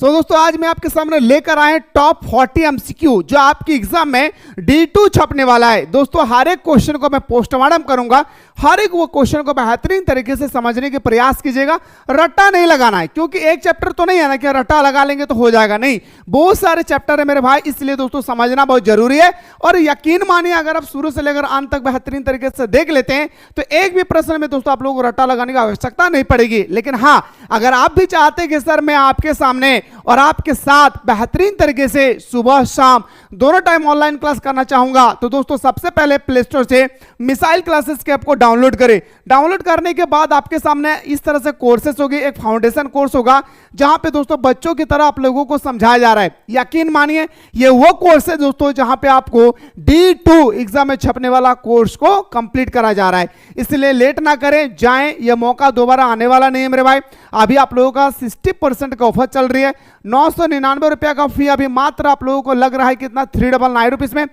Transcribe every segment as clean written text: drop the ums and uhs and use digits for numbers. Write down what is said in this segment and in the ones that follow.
दोस्तों आज मैं आपके सामने लेकर आए टॉप 40 एमसीक्यू जो आपकी एग्जाम में D2 छपने वाला है। दोस्तों हर एक क्वेश्चन को मैं पोस्टमार्टम करूंगा, हर एक वो क्वेश्चन को बेहतरीन तरीके से समझने के प्रयास कीजिएगा। रट्टा नहीं लगाना है, क्योंकि एक चैप्टर तो नहीं है ना कि रट्टा लगा लेंगे तो हो जाएगा, नहीं, बहुत सारे चैप्टर है मेरे भाई, इसलिए दोस्तों समझना बहुत जरूरी है। और यकीन मानिए अगर आप शुरू से लेकर अंत तक बेहतरीन तरीके से देख लेते हैं तो एक भी प्रश्न में दोस्तों आप लोगों को रट्टा लगाने की आवश्यकता नहीं पड़ेगी। लेकिन हाँ, अगर आप भी चाहते हैं कि सर मैं आपके सामने और आपके साथ बेहतरीन तरीके से सुबह शाम दोनों टाइम ऑनलाइन क्लास करना चाहूंगा, तो दोस्तों सबसे पहले प्ले स्टोर से मिसाइल क्लासेस के ऐप को डाउनलोड करें। डाउनलोड करने के बाद आपके सामने इस तरह से कोर्सेस होगी, एक फाउंडेशन कोर्स होगा जहां पे दोस्तों बच्चों की तरह आप लोगों को समझाया जा रहा है। यकीन मानिए ये वो कोर्स है दोस्तों जहां पे आपको D2 एग्जाम में छपने वाला कोर्स को कंप्लीट करा जा रहा है, इसलिए लेट ना करें, जाएं, यह मौका दोबारा आने वाला नहीं है मेरे भाई। अभी आप लोगों का 60% का ऑफर चल रही है, 999 रुपया का फी अभी मात्र आप लोगों को लग रहा है कितना 399 रुपीज में।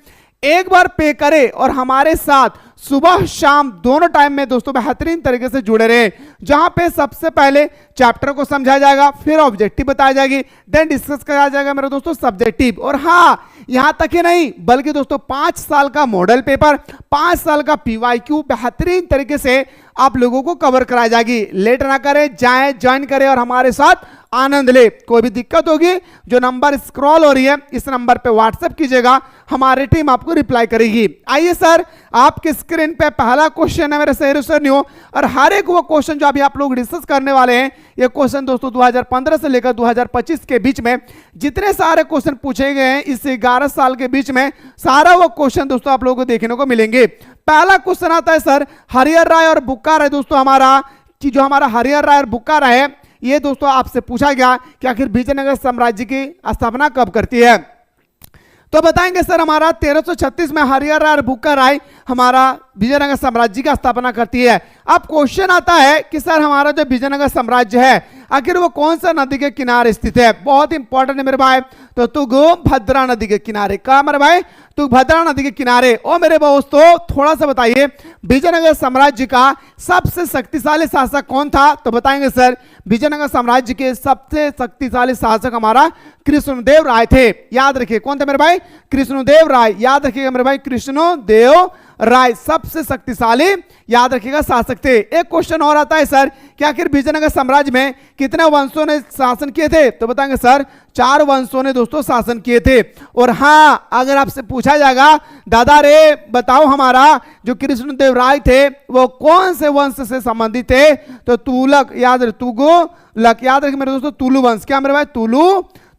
एक बार पे करें और हमारे साथ सुबह शाम दोनों टाइम में दोस्तों बेहतरीन तरीके से जुड़े रहे, जहां पे सबसे पहले चैप्टर को समझाया जाएगा, फिर ऑब्जेक्टिव बताया जाएगी, देन डिस्कस कराया जाएगा मेरे दोस्तों सब्जेक्टिव। और हाँ, यहां तक ही नहीं बल्कि दोस्तों 5 साल का मॉडल पेपर, 5 साल का PYQ बेहतरीन तरीके से आप लोगों को कवर कराई जाएगी। लेट ना करें, जाएं, ज्वाइन करें और हमारे साथ आनंद ले। कोई भी दिक्कत होगी जो नंबर स्क्रॉल हो रही है इस नंबर पे व्हाट्सएप कीजिएगा, हमारी टीम आपको रिप्लाई करेगी। आइए सर, आपके स्क्रीन पे पहला क्वेश्चन है मेरे सही सर न्यू, और हर एक वो क्वेश्चन जो अभी आप लोग डिस्कस करने वाले हैं, ये क्वेश्चन दोस्तों 2015 से लेकर 2025 के बीच में जितने सारे क्वेश्चन पूछे गए हैं इस 11 साल के बीच में सारा वो क्वेश्चन दोस्तों आप लोगों को देखने को मिलेंगे। पहला क्वेश्चन आता है सर, हरिहर राय और बुक्का राय दोस्तों हमारा कि जो हमारा हरिहर राय और बुक्का राय है, ये दोस्तों आपसे पूछा गया कि आखिर विजयनगर साम्राज्य की स्थापना कब करती है। तो बताएंगे सर हमारा 1336 में हरिहर राय और बुक्का राय हमारा विजयनगर साम्राज्य की स्थापना करती है। अब क्वेश्चन आता है कि सर हमारा जो विजयनगर साम्राज्य है आखिर वो कौन सा नदी के किनारे स्थित है। बहुत इंपॉर्टेंट है मेरे भाई, तो तुंगभद्रा नदी के किनारे। कहा मेरे भाई? तुंगभद्रा नदी के किनारे। और मेरे दोस्तों थोड़ा सा बताइए विजयनगर साम्राज्य का सबसे शक्तिशाली शासक कौन था। तो बताएंगे सर विजयनगर साम्राज्य के सबसे शक्तिशाली शासक हमारा कृष्णदेव राय थे। याद रखिए कौन थे मेरे भाई? कृष्णदेव राय। याद रखिएगा मेरे भाई, कृष्णदेव राय सबसे शक्तिशाली याद रखिएगा शासक थे। एक क्वेश्चन और आता है सर कि आखिर विजयनगर साम्राज्य में कितने वंशों ने शासन किए थे। तो बताएंगे सर 4 वंशों ने दोस्तों शासन किए थे। और हाँ, अगर आपसे पूछा जाएगा दादा रे बताओ हमारा जो कृष्णदेव राय थे वो कौन से वंश से संबंधित थे, तो तुगलक याद रहे, तुगलक याद रखिए मेरे दोस्तों, तुलु वंश। क्या मेरे भाई?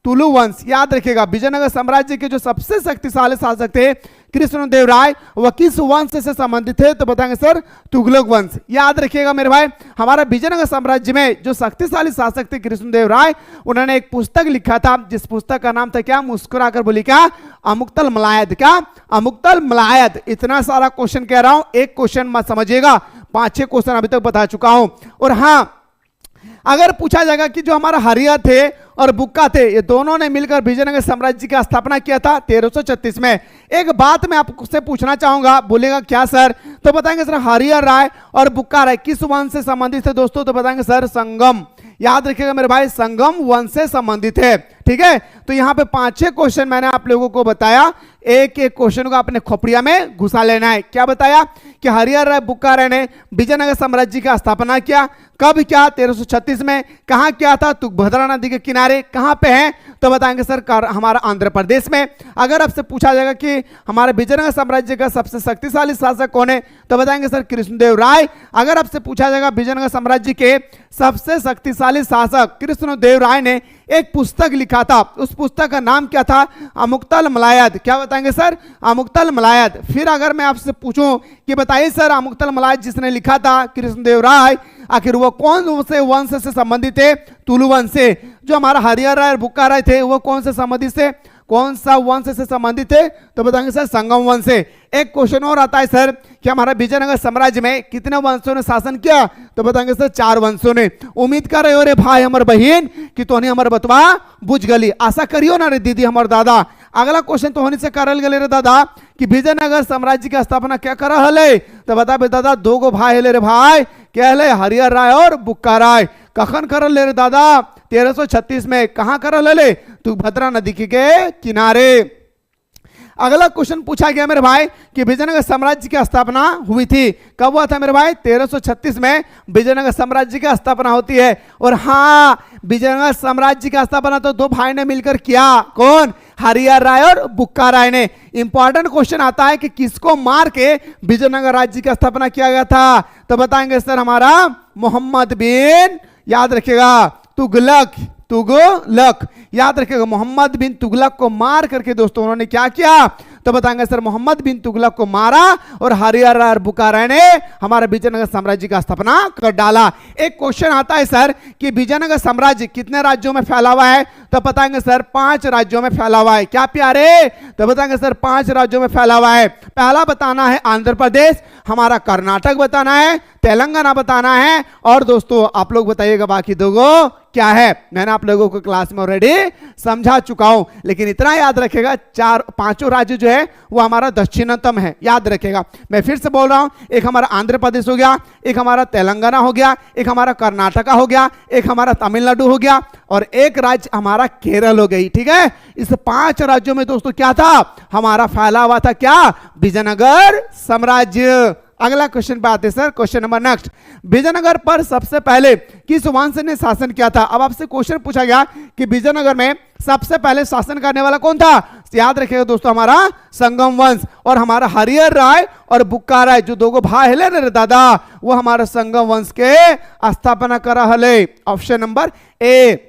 तुलु वंश। याद रखिएगा विजयनगर साम्राज्य के जो सबसे शक्तिशाली शासक थे कृष्णदेव राय, वह किस वंश से संबंधित थे। तो बताएंगे सर तुगलक वंश। याद रखिएगा मेरे भाई, हमारा विजयनगर साम्राज्य में जो शक्तिशाली शासक थे कृष्णदेव राय, उन्होंने एक पुस्तक लिखा था जिस पुस्तक का नाम था क्या? मुस्कुराकर बोली क्या? अमुक्तल मलायत। क्या? अमुक्तल मलायत। इतना सारा क्वेश्चन कह रहा हूं, एक क्वेश्चन मत समझिएगा, 5-6 क्वेश्चन अभी तक बता चुका हूं। और हाँ, अगर पूछा जाएगा कि जो हमारा हरिहर थे और बुक्का थे ये दोनों ने मिलकर विजयनगर साम्राज्य की स्थापना किया था 1336 में। एक बात मैं आपसे पूछना चाहूंगा, बोलेगा क्या सर? तो बताएंगे सर हरिहर राय और बुक्का राय किस वंश से संबंधित थे दोस्तों। तो बताएंगे सर संगम। याद रखिएगा मेरे भाई, संगम वंश से संबंधित है। ठीक है, तो यहां पे 5-6 क्वेश्चन मैंने आप लोगों को बताया, एक एक क्वेश्चन को अपने खोपड़िया में घुसा लेना है। क्या बताया कि हरिहर राय बुक्का राय ने विजयनगर साम्राज्य की स्थापना किया, कब क्या? 1336 में। कहां किया था? तुंगभद्रा नदी के किनारे। कहां पे है? तो बताएंगे सर हमारा आंध्र प्रदेश में। अगर आपसे पूछा जाएगा कि हमारे विजयनगर साम्राज्य का सबसे शक्तिशाली शासक कौन है, तो बताएंगे सर कृष्णदेव राय। अगर आपसे पूछा जाएगा विजयनगर साम्राज्य के सबसे शक्तिशाली शासक कृष्णदेव राय ने एक पुस्तक लिखा था, उस पुस्तक का नाम क्या था? अमुक्तल मलायत। क्या बताएंगे सर? अमुक्तल मलायत। फिर अगर मैं आपसे पूछूं कि बताइए सर अमुक्तल मलायत जिसने लिखा था कृष्णदेव राय, आखिर वो कौन से वंश से संबंधित थे? तुलु वंश से। जो हमारा हरिहर राय और बुक्का राय थे वो कौन से संबंधित थे? कौन सा वंश से संबंधित है? तो बताएंगे सर संगम वंश से। एक क्वेश्चन और आता है सर कि हमारा विजयनगर साम्राज्य में कितने वंशों ने शासन किया। तो बताएंगे सर 4 वंशों ने। उम्मीद कर रहे हो रे भाई हमर बहन कि तोहनी हमर बतवा बुझ गली। आशा करियो ना रे दीदी हमर दादा। अगला क्वेश्चन तोहनी से करल गले रे दादा कि विजयनगर साम्राज्य की स्थापना क्या करा हले। तो बता बे दादा 2 गो भाई हले रे भाई, क्या हले? हरिहर राय और बुक्का राय। कखन करल ले रे दादा? 1336 में। कहां करल ले? तुंगभद्रा नदी के किनारे। अगला क्वेश्चन पूछा गया मेरे भाई कि विजयनगर साम्राज्य की स्थापना हुई थी। कब हुआ था मेरे भाई? 1336 में विजयनगर साम्राज्य की स्थापना होती है। और हाँ, विजयनगर साम्राज्य की स्थापना तो दो भाई ने मिलकर किया। कौन? हरिहर राय और बुक्का राय ने। इंपॉर्टेंट क्वेश्चन आता है कि किसको मार के विजयनगर राज्य की स्थापना किया गया था? तो बताएंगे सर हमारा मोहम्मद बिन, याद रखिएगा, तुगलक, तुगलक, याद रखिएगा, मोहम्मद बिन तुगलक को मार करके दोस्तों उन्होंने क्या किया? तो बताएंगे सर मोहम्मद बिन तुगलक को मारा और हरिहर राय और बुक्का राय ने हमारे विजयनगर साम्राज्य का स्थापना कर डाला। एक क्वेश्चन आता है सर कि विजयनगर साम्राज्य कितने राज्यों में फैला हुआ है? तो बताएंगे सर 5 राज्यों में फैला हुआ है। क्या प्यारे? तो बताएंगे सर 5 राज्यों में फैला हुआ है। पहला बताना है आंध्र प्रदेश, हमारा कर्नाटक बताना है, तेलंगाना बताना है, और दोस्तों आप लोग बताइएगा बाकी दो क्या है। मैंने आप लोगों को क्लास में ऑलरेडी समझा चुका हूं, लेकिन इतना याद रखेगा 4-5 राज्य जो है वो हमारा दक्षिणतम है, याद रखेगा। मैं फिर से बोल रहा हूं, एक हमारा आंध्र प्रदेश हो गया, एक हमारा तेलंगाना हो गया, एक हमारा कर्नाटका हो गया, एक हमारा तमिलनाडु हो गया, और एक राज्य हमारा केरल हो गई। ठीक है, इस 5 राज्यों में दोस्तों क्या था? हमारा फैला हुआ था क्या? विजयनगर साम्राज्य। अगला क्वेश्चन पे आते हैं sir, question number next. Vijayanagar पर सबसे पहले किस वंश ने शासन किया था? अब आपसे क्वेश्चन पूछा गया कि विजयनगर में सबसे पहले शासन करने वाला कौन था? याद रखिएगा दोस्तों हमारा संगम वंश, और हमारा हरिहर राय और बुक्का राय जो दो भाई हले रे दादा, वो हमारा संगम वंश के स्थापना करा हले। Option number A.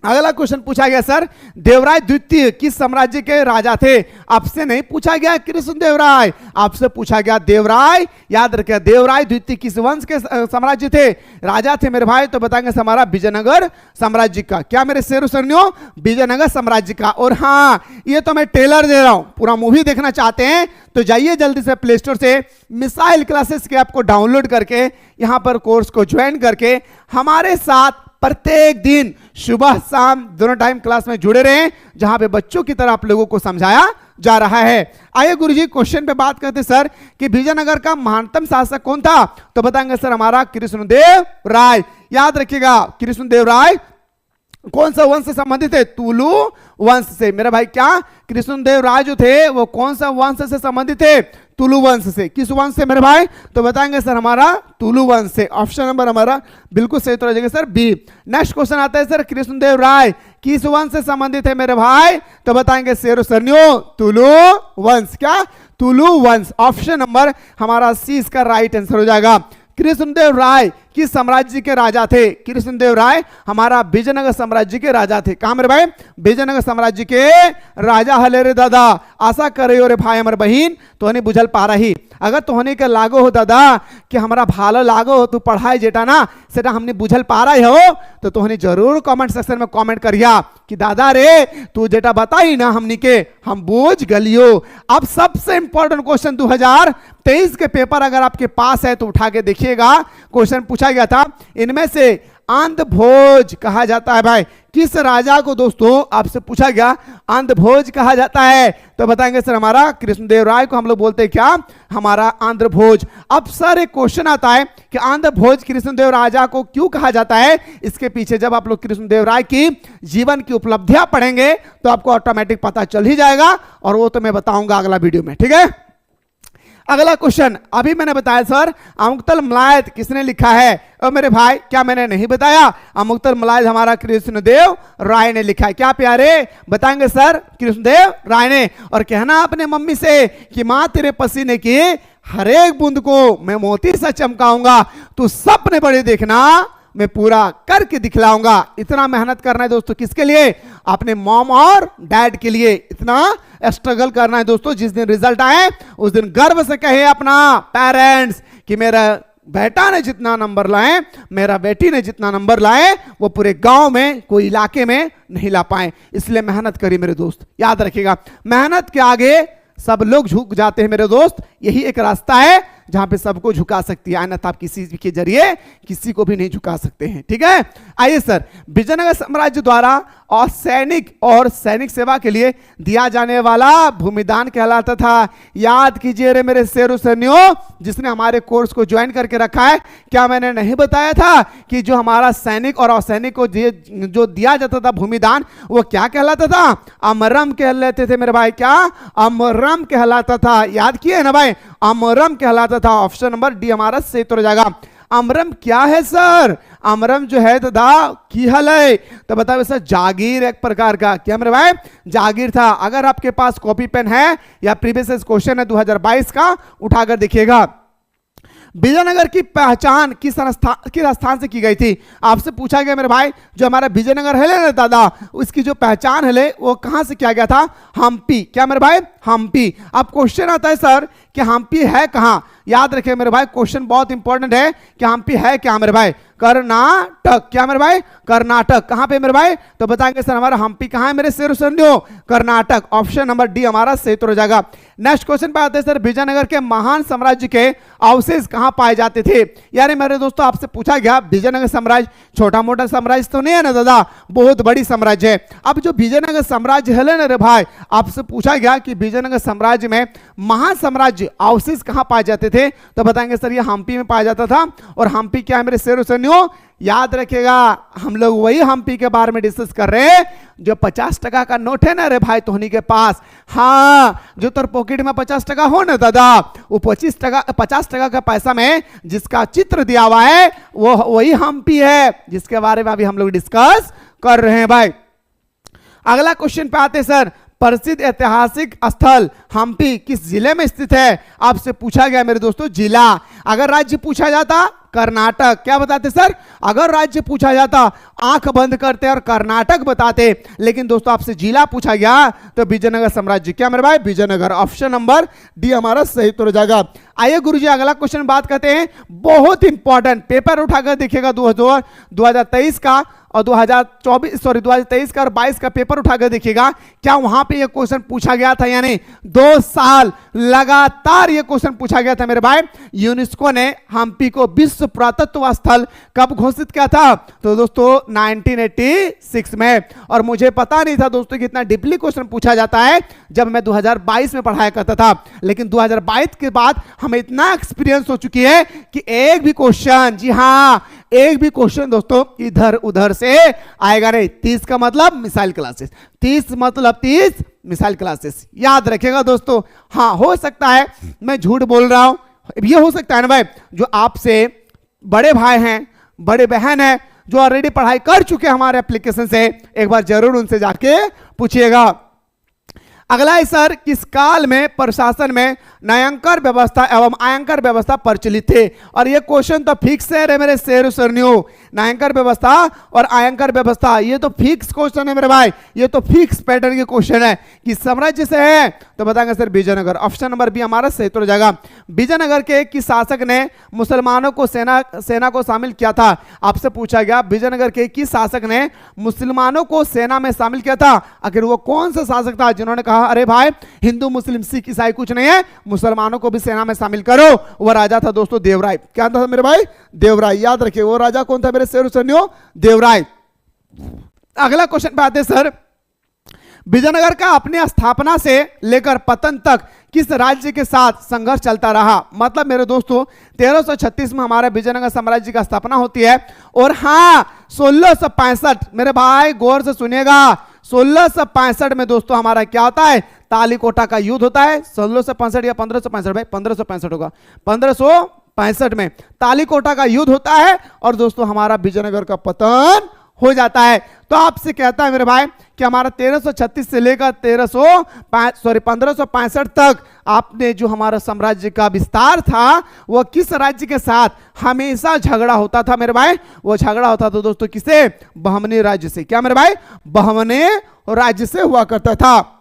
अगला क्वेश्चन पूछा गया सर, देवराय द्वितीय किस साम्राज्य के राजा थे? आपसे नहीं पूछा गया कृष्णदेव राय, आपसे पूछा गया देवराय। याद रखिए, देवराय द्वितीय किस वंश के साम्राज्य थे, राजा थे मेरे भाई? तो बताएंगे हमारा विजयनगर साम्राज्य का। क्या मेरे शेरों सरनियों? विजयनगर साम्राज्य का। और हाँ, ये तो मैं ट्रेलर दे रहा हूं, पूरा मूवी देखना चाहते हैं तो जाइए जल्दी से प्ले स्टोर से मिसाइल क्लासेस के ऐप को डाउनलोड करके यहां पर कोर्स को ज्वाइन करके हमारे साथ प्रत्येक दिन सुबह शाम दोनों टाइम क्लास में जुड़े रहें, जहां पे बच्चों की तरह आप लोगों को समझाया जा रहा है। आइए गुरुजी क्वेश्चन पे बात करते सर कि विजयनगर का महानतम शासक कौन था? तो बताएंगे सर हमारा कृष्णदेव राय। याद रखिएगा, कृष्णदेव राय कौन सा वंश से संबंधित है? तुलु वंश से। मेरा भाई क्या कृष्णदेव राय जो थे वो कौन सा वंश से संबंधित थे? तुलु वंश से। किस वंश से मेरे भाई? तो बताएंगे सर हमारा तुलु वंश से। ऑप्शन नंबर हमारा बिल्कुल सही तो रहेगा सर बी। नेक्स्ट क्वेश्चन आता है सर, कृष्णदेव राय किस वंश से संबंधित है मेरे भाई? तो बताएंगे शेरों सरनियों तुलु वंश। क्या? तुलु वंश। ऑप्शन नंबर हमारा सी इसका राइट आंसर हो जाएगा। कृष्णदेव राय किस साम्राज्य के राजा थे? कृष्णदेव राय हमारा विजयनगर साम्राज्य के राजा थे। कहां मेरे भाई? विजयनगर साम्राज्य के राजा हले रे दादा। आशा कर रही हो रे भाई हमारे बहन तोहनी बुझल पा रही। अगर तोहनी के लागो हो दादा कि हमारा भालो लागो हो तू पढ़ाई जेटा ना सेटा हमने बुझल पा रही हो, तो तोहनी जरूर कमेंट सेक्शन में कमेंट करिया कि दादा रे तू जेटा बताई ना हमनी के हम बूझ गलियो। अब सबसे इंपॉर्टेंट क्वेश्चन 2023 के पेपर अगर आपके पास है तो उठा के देखिएगा। क्वेश्चन पूछा गया था, इनमें से अंधभोज कहा जाता है भाई किस राजा को? दोस्तों आपसे पूछा गया अंधभोज कहा जाता है, तो बताएंगे सर हमारा कृष्णदेव राय को हम लोग बोलते हैं क्या? हमारा आंध्रभोज। अब सर एक क्वेश्चन आता है कि आंध्रभोज कृष्णदेव राजा को क्यों कहा जाता है? इसके पीछे जब आप लोग कृष्णदेव राय की जीवन की उपलब्धियां पढ़ेंगे तो आपको ऑटोमेटिक पता चल ही जाएगा, और वो तो मैं बताऊंगा अगला वीडियो में। ठीक है, अगला क्वेश्चन अभी मैंने बताया सर अमुक्तल मलायत किसने लिखा है? और मेरे भाई क्या मैंने नहीं बताया? अमुक्तल मलायत हमारा कृष्णदेव राय ने लिखा है। क्या प्यारे? बताएंगे सर कृष्णदेव राय ने। और कहना अपने मम्मी से कि माँ तेरे पसीने की हर एक बूंद को मैं मोती सा चमकाऊंगा, तू सपने बड़े देखना मैं पूरा करके दिखलाऊंगा। इतना मेहनत करना है दोस्तों किसके लिए? अपने मॉम और डैड के लिए। इतना स्ट्रगल करना है दोस्तों, जिस दिन रिजल्ट आए उस दिन गर्व से कहे अपना पेरेंट्स कि मेरा बेटा ने जितना नंबर लाए, मेरा बेटी ने जितना नंबर लाए वो पूरे गांव में कोई इलाके में नहीं ला पाए। इसलिए मेहनत करिए मेरे दोस्त, याद रखिएगा मेहनत के आगे सब लोग झुक जाते हैं मेरे दोस्त। यही एक रास्ता है जहां पे सबको झुका सकती है, अन्यथा आप किसी के जरिए किसी को भी नहीं झुका सकते हैं। ठीक है, आइए सर, विजयनगर साम्राज्य द्वारा और सैनिक सेवा के लिए दिया जाने वाला भूमिदान कहलाता था। याद कीजिए रे मेरे शेरों सैनियों, जिसने हमारे कोर्स को ज्वाइन करके रखा है, क्या मैंने नहीं बताया था कि जो हमारा सैनिक और असैनिक को जो दिया जाता था भूमिदान, वो क्या कहलाता था? अमरम कहलाते थे मेरे भाई। क्या? अमरम कहलाता था। याद किए ना भाई, अमरम कहलाता था। ऑप्शन नंबर डी हमारा सही हो जाएगा। अमरम क्या है सर? अमरम जो है दादा की हल है, तो बताओ सर, जागीर एक प्रकार का। क्या मेरे भाई? जागीर था। अगर आपके पास कॉपी पेन है या प्रीवियस क्वेश्चन है 2022 का, उठाकर देखिएगा। विजयनगर की पहचान किस स्थान से की गई थी? आपसे पूछा गया मेरे भाई, जो हमारा विजयनगर है ना दादा, उसकी जो पहचान है वो कहां से किया गया था? हम्पी। क्या मेरे भाई? हम्पी। अब क्वेश्चन आता है सर कि हम्पी है कहां? याद रखिए मेरे भाई, क्वेश्चन बहुत इंपॉर्टेंट है कि हम्पी है क्या मेरे भाई? कर्नाटक। क्या मेरे भाई? कर्नाटक। कहां पे मेरे भाई? तो बताएंगे सर हमारा हम्पी कहां है मेरे शेरों सैनियों? कर्नाटक। ऑप्शन नंबर डी हमारा सही हो जाएगा। नेक्स्ट क्वेश्चन पे आते हैं सर, विजयनगर के महान साम्राज्य के अवशेष कहां पाए जाते थे? यानी मेरे दोस्तों, आपसे पूछा गया विजयनगर साम्राज्य छोटा मोटा साम्राज्य तो नहीं है ना दादा, बहुत बड़ी साम्राज्य है। अब जो विजयनगर साम्राज्य है ना रे भाई, आपसे पूछा गया कि विजयनगर साम्राज्य में महान साम्राज्य अवशेष कहां पाए जाते थे? तो बताएंगे सर ये हम्पी में पाया जाता था। और हम्पी क्या है मेरे शेरों सैनियों? याद रखिएगा, हम लोग वही हम्पी के बारे में डिस्कस कर रहे हैं जो 50 टका का नोट है ना रे भाई तोहनी के पास। हाँ, जो तोर पॉकेट में 50 टका हो ना दादा, वो 50 टका का पैसा में जिसका चित्र दिया हुआ है वो वही हम्पी है, जिसके बारे में अभी हम लोग डिस्कस कर रहे हैं भाई। अगला क्वेश्चन पे आते सर, प्रसिद्ध ऐतिहासिक स्थल हम्पी किस जिले में स्थित है? आपसे पूछा गया मेरे दोस्तों जिला। अगर राज्य पूछा जाता कर्नाटक। क्या बताते सर? अगर राज्य पूछा जाता आंख बंद करते और कर्नाटक बताते, लेकिन दोस्तों आपसे जिला पूछा गया तो विजयनगर साम्राज्य। क्या मेरे भाई? विजयनगर। ऑप्शन नंबर डी हमारा सही हो जाएगा। आइए गुरुजी अगला क्वेश्चन बात करते हैं, बहुत इंपॉर्टेंट, पेपर उठाकर देखिएगा 2023 का और 2023 का और 22 का पेपर उठाकर देखिएगा, क्या वहां पे ये क्वेश्चन पूछा गया था या नहीं? 2 साल लगातार ये क्वेश्चन पूछा गया था मेरे भाई। यूनेस्को ने हम्पी को विश्व पुरातत्व स्थल कब घोषित किया था? तो दोस्तों 1986 में। और मुझे पता नहीं था दोस्तों कि इतना डीपली क्वेश्चन पूछा जाता है, जब मैं 2022 में पढ़ाया करता था। लेकिन 2022 के बाद हमें इतना एक्सपीरियंस हो चुकी है कि एक भी क्वेश्चन, जी हाँ, एक भी क्वेश्चन दोस्तों इधर उधर से आएगा नहीं। 30 का मतलब मिसाइल क्लासेस, 30 मतलब 30 मिसाइल क्लासेस। याद रखिएगा दोस्तों। हाँ, हो सकता है मैं झूठ बोल रहा हूं, ये हो सकता है ना भाई, जो आपसे बड़े भाई हैं, बड़े बहन हैं, जो ऑलरेडी पढ़ाई कर चुके हैं हमारे एप्लीकेशन से, एक बार जरूर उनसे जाके पूछिएगा। अगला है सर, किस काल में प्रशासन में न्यायांकर व्यवस्था एवं आयंकर व्यवस्था प्रचलित थे? और ये क्वेश्चन तो फिक्स है रे मेरे शेरों सैनियों, न्यायांकर व्यवस्था और आयंकर व्यवस्था, ये तो फिक्स क्वेश्चन है मेरे भाई, ये तो फिक्स पैटर्न के क्वेश्चन है। किस साम्राज्य से है? तो बताएंगे sir Vijayanagar. Option number B हमारा सही हो जाएगा। विजयनगर के किस शासक ने मुसलमानों को सेना को शामिल किया था? आपसे पूछा गया विजयनगर के किस शासक ने मुसलमानों को सेना में शामिल किया था? आखिर वो कौन सा शासक था जिन्होंने कहा अरे भाई हिंदू मुस्लिम सिख ईसाई कुछ नहीं है, मुसलमानों को भी सेना में शामिल करो? वो राजा था दोस्तों देवराय। क्या था मेरे भाई? देवराय। याद रखिए वो राजा कौन था मेरे शेरों सैनियों? देवराय। अगला क्वेश्चन पे आते सर, विजयनगर का अपनी स्थापना से लेकर पतन तक किस राज्य के साथ संघर्ष चलता रहा? मतलब मेरे दोस्तों 1336 में हमारे विजयनगर साम्राज्य की स्थापना होती है। और हाँ, 1665, मेरे भाई गौर से सुनिएगा, 1665 में दोस्तों हमारा क्या होता है? तालीकोटा का युद्ध होता है। 1665 या 1565 भाई, 1565 होगा। 1565 में तालीकोटा का युद्ध होता है और दोस्तों हमारा विजयनगर का पतन हो जाता है। तो आपसे कहता है मेरे भाई कि हमारा 1336 से लेकर 1565 तक आपने जो हमारा साम्राज्य का विस्तार था वो किस राज्य के साथ हमेशा झगड़ा होता था मेरे भाई? वो झगड़ा होता था दोस्तों किसे? बहमनी राज्य से। क्या मेरे भाई? बहमनी राज्य से हुआ करता था।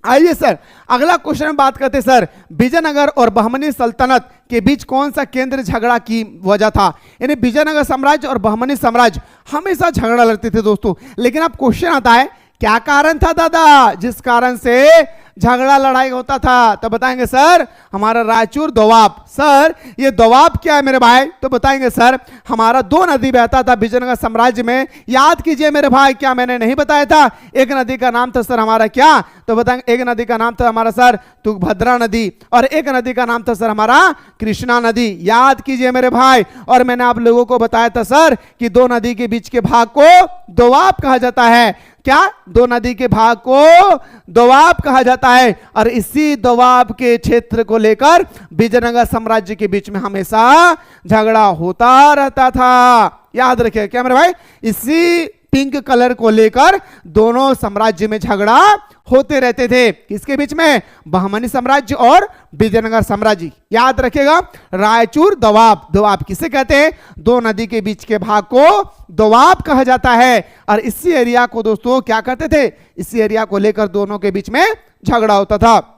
आइए सर अगला क्वेश्चन में बात करते सर, विजयनगर और बहमनी सल्तनत के बीच कौन सा केंद्र झगड़ा की वजह था? यानी विजयनगर साम्राज्य और बहमनी साम्राज्य हमेशा झगड़ा लड़ते थे दोस्तों। लेकिन अब क्वेश्चन आता है क्या कारण था दादा जिस कारण से झगड़ा लड़ाई होता था? तो बताएंगे सर हमारा रायचूर दोवाब। सर ये दोवाब क्या है मेरे भाई? तो बताएंगे सर हमारा दो नदी बहता था विजयनगर साम्राज्य में। याद कीजिए मेरे भाई, क्या मैंने नहीं बताया था? एक नदी का नाम था सर हमारा क्या? तो बताएंगे एक नदी का नाम था हमारा सर तुंगभद्रा नदी, और एक नदी का नाम था सर हमारा कृष्णा नदी। याद कीजिए मेरे भाई। और मैंने आप लोगों को बताया था सर कि दो नदी के बीच के भाग को दोवाब कहा जाता है। क्या? दो नदी के भाग को दोवाब कहा जाता है। और इसी दोवाब के क्षेत्र को लेकर विजयनगर साम्राज्य के बीच में हमेशा झगड़ा होता रहता था। याद रखिए क्या मेरे भाई? इसी पिंक कलर को लेकर दोनों साम्राज्य में झगड़ा होते रहते थे। किसके बीच में? बहमनी साम्राज्य और विजयनगर साम्राज्य। याद रखिएगा रायचूर दोवाब। दोवाब किसे कहते हैं? दो नदी के बीच के भाग को दोवाब कहा जाता है। और इसी एरिया को दोस्तों क्या कहते थे? इसी एरिया को लेकर दोनों के बीच में झगड़ा होता था।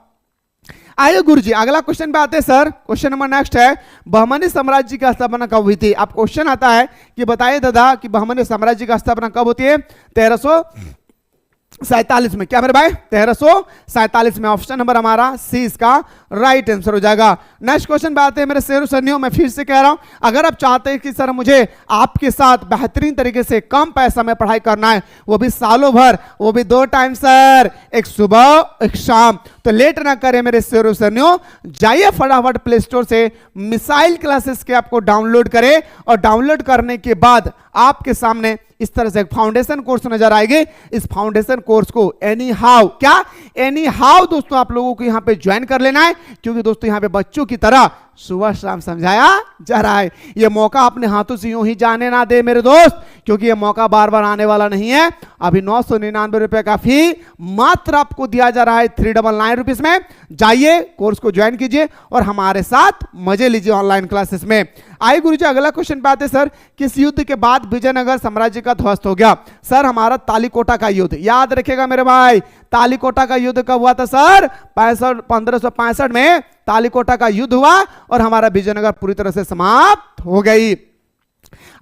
आइए गुरुजी अगला क्वेश्चन पे आते हैं सर। क्वेश्चन नंबर नेक्स्ट है, बहमनी साम्राज्य की स्थापना कब हुई थी? अब क्वेश्चन आता है कि बताइए दादा कि बहमनी साम्राज्य की स्थापना कब होती है? 1347 में। क्या मेरे भाई? 1347 में। ऑप्शन नंबर हमारा सी इसका राइट आंसर हो जाएगा। नेक्स्ट क्वेश्चन पे आते हैं मेरे शेरों सैनियों। मैं फिर से कह रहा हूं, अगर आप चाहते हैं कि सर मुझे आपके साथ बेहतरीन तरीके से कम पैसा में पढ़ाई करना है, वो भी सालों भर, वो भी 2 टाइम सर, एक सुबह एक शाम, तो लेट ना करें मेरे शेरों सैनियों, जाइए फटाफट प्ले स्टोर से मिसाइल क्लासेस के आपको डाउनलोड करें। और डाउनलोड करने के बाद आपके सामने इस तरह से एक फाउंडेशन कोर्स नजर आएगी। इस फाउंडेशन कोर्स को एनी हाउ, क्या एनी हाउ दोस्तों आप लोगों को यहां पे ज्वाइन कर लेना है, क्योंकि दोस्तों यहां पे बच्चों की तरह सुबह शाम समझाया जा रहा है। ये मौका अपने हाथों से यूं ही जाने ना दे मेरे दोस्त, क्योंकि ये मौका बार बार आने वाला नहीं है। अभी 999 रुपए का फी मात्र आपको दिया जा रहा है 399 रुपीज में। जाइए कोर्स को ज्वाइन कीजिए और हमारे साथ मजे लीजिए ऑनलाइन क्लासेस में। आइए गुरुजी अगला क्वेश्चन पे आते सर, किस युद्ध के बाद विजयनगर साम्राज्य का ध्वस्त हो गया? सर हमारा तालीकोटा का युद्ध। याद रखिएगा मेरे भाई, तालीकोटा का युद्ध कब हुआ था सर? 1565 में तालीकोटा का युद्ध हुआ और हमारा विजयनगर पूरी तरह से समाप्त हो गई।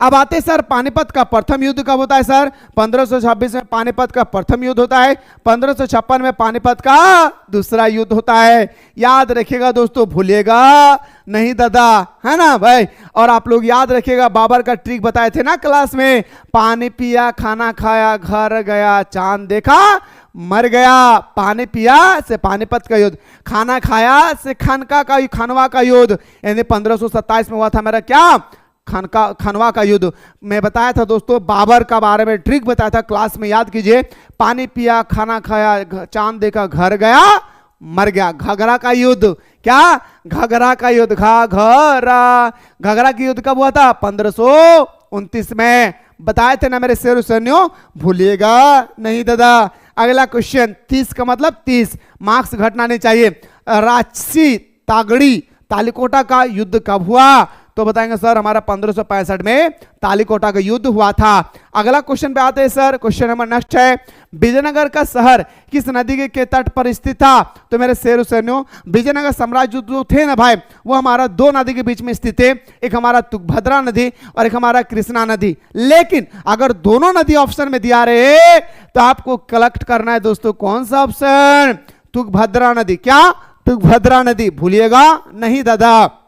अब आते सर पानीपत का प्रथम युद्ध कब होता है सर? 1526 में पानीपत का प्रथम युद्ध होता है। 1556 में पानीपत का दूसरा युद्ध होता है। याद रखिएगा दोस्तों, भूलिएगा नहीं दादा, है ना भाई? और आप लोग याद रखिएगा बाबर का ट्रिक बताए थे ना क्लास में, पानी पिया खाना खाया घर गया चांद देखा मर गया। पानी पिया से पानीपत का युद्ध, खाना खाया से खानवा का युद्ध, यानी 1527 में हुआ था मेरा क्या? खनवा का युद्ध। मैं बताया था दोस्तों बाबर का बारे में ट्रिक बताया था क्लास में, याद कीजिए। पानी पिया खाना खाया चांद देखा घर गया मर गया। घघरा का युद्ध, क्या? घघरा का युद्ध, घघरा का युद्ध कब हुआ था? 1529 में। बताए थे ना मेरे शेरों सैनियों, भूलिएगा नहीं दादा। अगला क्वेश्चन 30 का मतलब 30 मार्क्स घटना नहीं चाहिए। राजसी तागड़ी तालीकोटा का युद्ध कब हुआ? तो बताएंगे सर हमारा 1565 में तालीकोटा का युद्ध हुआ था। अगला क्वेश्चन पे आते हैं सर। क्वेश्चन नंबर नेक्स्ट है, विजयनगर का शहर किस नदी के तट पर स्थित था? तो मेरे शेरों सैनियों, विजयनगर साम्राज्य जो थे ना भाई, वो हमारा 2 नदी के बीच में स्थित है। एक हमारा तुंगभद्रा नदी और एक हमारा कृष्णा नदी। लेकिन अगर दोनों नदी ऑप्शन में दिया रहे तो आपको कलेक्ट करना है दोस्तों कौन सा ऑप्शन? तुंगभद्रा नदी। क्या? तुंगभद्रा नदी। भूलिएगा नहीं दादा।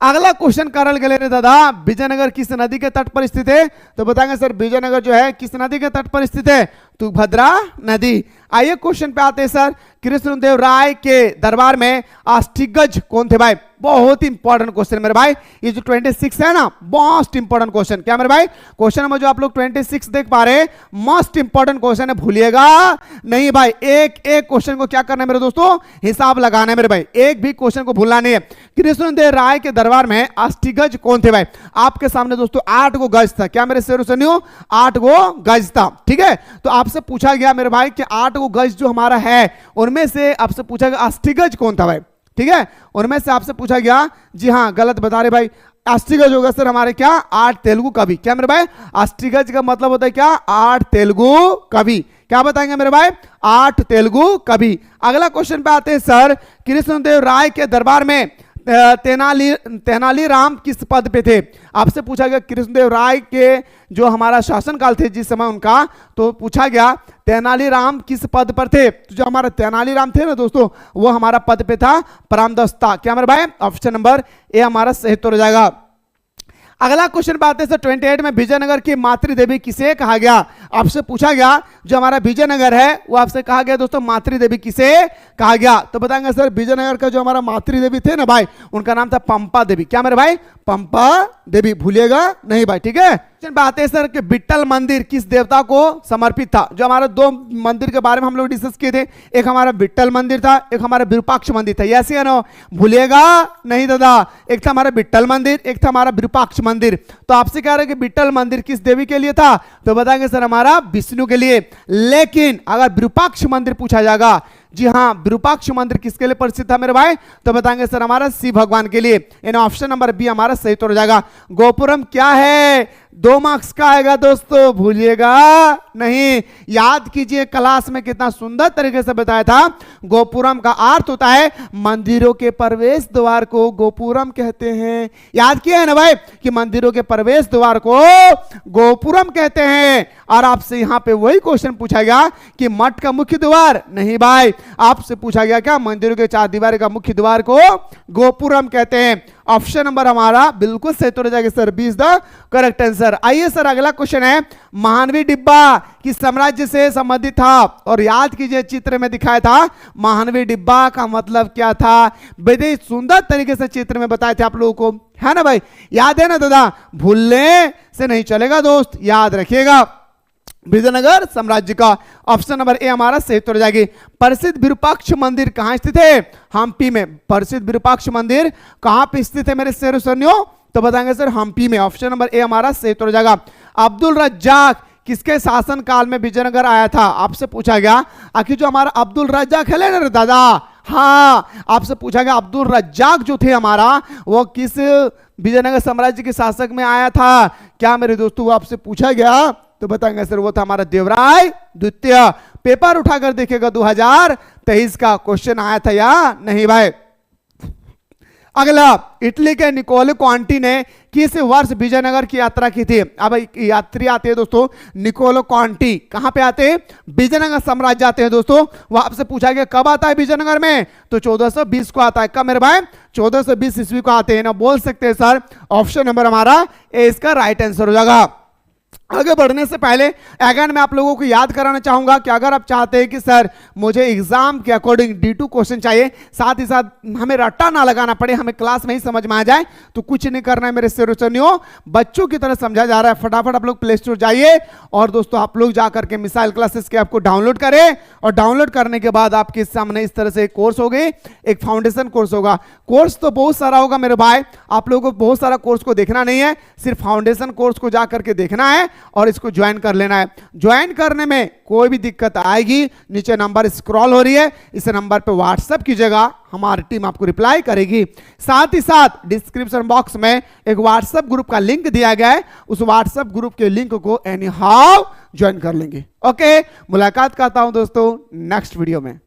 अगला क्वेश्चन करल गले रे दादा, विजयनगर किस नदी के तट पर स्थित है? तो बताएंगे सर विजयनगर जो है किस नदी के तट पर स्थित है? तुंगभद्रा नदी। आइए क्वेश्चन पे आते हैं सर, कृष्णदेव राय के दरबार में अष्टदिग्गज कौन थे भाई? बहुत इंपॉर्टेंट क्वेश्चन मेरे भाई। ये जो 26 है ना, मोस्ट इंपॉर्टेंट क्वेश्चन। क्या मेरे भाई? क्वेश्चन नंबर जो आप लोग 26 देख पा रहे हैं, मोस्ट इंपॉर्टेंट क्वेश्चन है, भूलिएगा नहीं भाई। एक एक क्वेश्चन को क्या करना है मेरे दोस्तों? हिसाब लगाना है मेरे भाई, एक भी क्वेश्चन को भूलना नहीं है। कृष्णदेव राय के दरबार में अष्टदिग्गज कौन थे भाई? आपके सामने दोस्तों 8 गो गज था। क्या मेरे शेरों सैनियों? 8 गो गज था। ठीक है, तो आपसे पूछा गया मेरे भाई कि 8 गो गज जो हमारा है उनमें से आपसे पूछा गया अष्टदिग्गज कौन था भाई? ठीक है, उनमें से आपसे पूछा गया, जी हाँ गलत बता रहे भाई। अष्टदिग्गज होगा सर हमारे क्या? 8 तेलुगु कवि। क्या मेरे भाई? अष्टदिग्गज का मतलब होता है क्या? 8 तेलुगु कवि। क्या बताएंगे मेरे भाई? 8 तेलुगु कवि। अगला क्वेश्चन पे आते हैं सर, कृष्णदेव राय के दरबार में तेनालीराम किस पद पे थे? आपसे पूछा गया कृष्णदेव राय के जो हमारा शासनकाल थे जिस समय उनका, तो पूछा गया तेनालीराम किस पद पर थे? तो जो हमारा तेनालीराम थे ना दोस्तों, वो हमारा पद पे था परमदस्ता। क्या मेरे भाई? ऑप्शन नंबर ए हमारा सही उत्तर हो जाएगा। अगला क्वेश्चन पे आते हैं सर 28 में विजयनगर की मातृदेवी किसे कहा गया? आपसे पूछा गया जो हमारा विजयनगर है वो आपसे कहा गया दोस्तों मातृदेवी किसे कहा गया? तो बताएंगे सर विजयनगर का जो हमारा मातृदेवी थे ना भाई, उनका नाम था पंपा देवी। क्या मेरे भाई? पंपा देवी, भूलिएगा नहीं भाई, ठीक है। क्वेश्चन पे आते हैं सर कि विट्ठल मंदिर किस देवता को समर्पित था? जो हमारा दो मंदिर के बारे में हम लोग डिस्कस किए थे, एक हमारा विट्ठल मंदिर था, एक हमारा विरूपाक्ष मंदिर था। यस या नो? भूलिएगा नहीं दादा, एक था हमारा विट्ठल मंदिर, एक था हमारा विरूपाक्ष मंदिर। तो आपसे कह रहे हैं कि विट्ठल मंदिर किस देवी के लिए था? तो बताएंगे सर हमारा विष्णु के लिए। लेकिन अगर विरूपाक्ष मंदिर पूछा जाएगा, जी हाँ, विरूपाक्ष मंदिर किसके लिए प्रसिद्ध था मेरे भाई? तो बताएंगे सर हमारा शिव भगवान के लिए। इन ऑप्शन नंबर बी हमारा सही उत्तर हो जाएगा। गोपुरम क्या है? 2 मार्क्स का आएगा दोस्तों, भूलिएगा नहीं। याद कीजिए क्लास में कितना सुंदर तरीके से बताया था। गोपुरम का अर्थ होता है मंदिरों के प्रवेश द्वार को गोपुरम कहते हैं। याद किया है ना भाई कि मंदिरों के प्रवेश द्वार को गोपुरम कहते हैं। और आपसे यहां पे वही क्वेश्चन पूछा गया कि मठ का मुख्य द्वार? नहीं भाई, आपसे पूछा गया क्या मंदिरों के 4 दीवार का मुख्य द्वार को गोपुरम कहते हैं। ऑप्शन नंबर हमारा बिल्कुल सही उत्तर हो जाएगा sir, B is the correct answer. आइए सर अगला क्वेश्चन है, महानवी डिब्बा किस साम्राज्य से संबंधित था? और याद कीजिए चित्र में दिखाया था महानवी डिब्बा का मतलब क्या था। बेहद सुंदर तरीके से चित्र में बताए थे आप लोगों को, है ना भाई? याद है ना दादा? भूलने से नहीं चलेगा दोस्त, याद रखिएगा। विजयनगर साम्राज्य का ऑप्शन नंबर ए हमारा सही उत्तर हो जाएगी। प्रसिद्ध विरूपाक्ष मंदिर कहां स्थित है? हम्पी में। प्रसिद्ध विरूपाक्ष मंदिर कहां पे स्थित है मेरे शेर सैनियों? तो बताएंगे सर हम्पी में। ऑप्शन नंबर ए हमारा सही उत्तर हो जाएगा। अब्दुल रज्जाक किसके शासन काल में विजयनगर आया था? आपसे पूछा गया। आखिर जो हमारा अब्दुल रज्जाक है ना दादा, हाँ, आपसे पूछा गया अब्दुल रज्जाक जो थे हमारा, वो किस विजयनगर साम्राज्य के शासक में आया था? क्या मेरे दोस्तों वो आपसे पूछा गया? तो बताएंगे सर वो था हमारा देवराय द्वितीय। पेपर उठाकर देखिएगा 2023 का क्वेश्चन आया था या नहीं भाई। अगला, इटली के निकोलो क्वांटी ने किस वर्ष विजयनगर की यात्रा की थी? अब यात्री आते हैं दोस्तों निकोलो क्वांटी, कहां पे आते हैं? विजयनगर साम्राज्य आते हैं दोस्तों। वो आपसे पूछा गया कब आता है विजयनगर में? तो 1420 को आता है। कब मेरे भाई? 1420 ईस्वी को आते हैं ना, बोल सकते हैं सर। ऑप्शन नंबर हमारा ए इसका राइट आंसर हो जाएगा। आगे बढ़ने से पहले अगेन मैं आप लोगों को याद कराना चाहूंगा कि अगर आप चाहते हैं कि सर मुझे एग्जाम के अकॉर्डिंग D2 क्वेश्चन चाहिए, साथ ही साथ हमें रट्टा ना लगाना पड़े, हमें क्लास में ही समझ में आ जाए, तो कुछ नहीं करना है मेरे शेरों, बच्चों की तरह समझा जा रहा है। फटाफट आप लोग प्ले स्टोर जाइए और दोस्तों आप लोग जाकर के मिसाइल क्लासेस के आपको डाउनलोड करें, और डाउनलोड करने के बाद आपके सामने इस तरह से एक कोर्स होगी, एक फाउंडेशन कोर्स होगा। कोर्स तो बहुत सारा होगा मेरे भाई, आप लोगों को बहुत सारा कोर्स को देखना नहीं है, सिर्फ फाउंडेशन कोर्स को जाकर के देखना है और इसको ज्वाइन कर लेना है। ज्वाइन करने में कोई भी दिक्कत आएगी, नीचे नंबर स्क्रॉल हो रही है, इस नंबर पे व्हाट्सएप कीजिएगा, हमारी टीम आपको रिप्लाई करेगी। साथ ही साथ डिस्क्रिप्शन बॉक्स में एक व्हाट्सएप ग्रुप का लिंक दिया गया है, उस व्हाट्सएप ग्रुप के लिंक को एनी हाउ ज्वाइन कर लेंगे। ओके, मुलाकात करता हूं दोस्तों नेक्स्ट वीडियो में।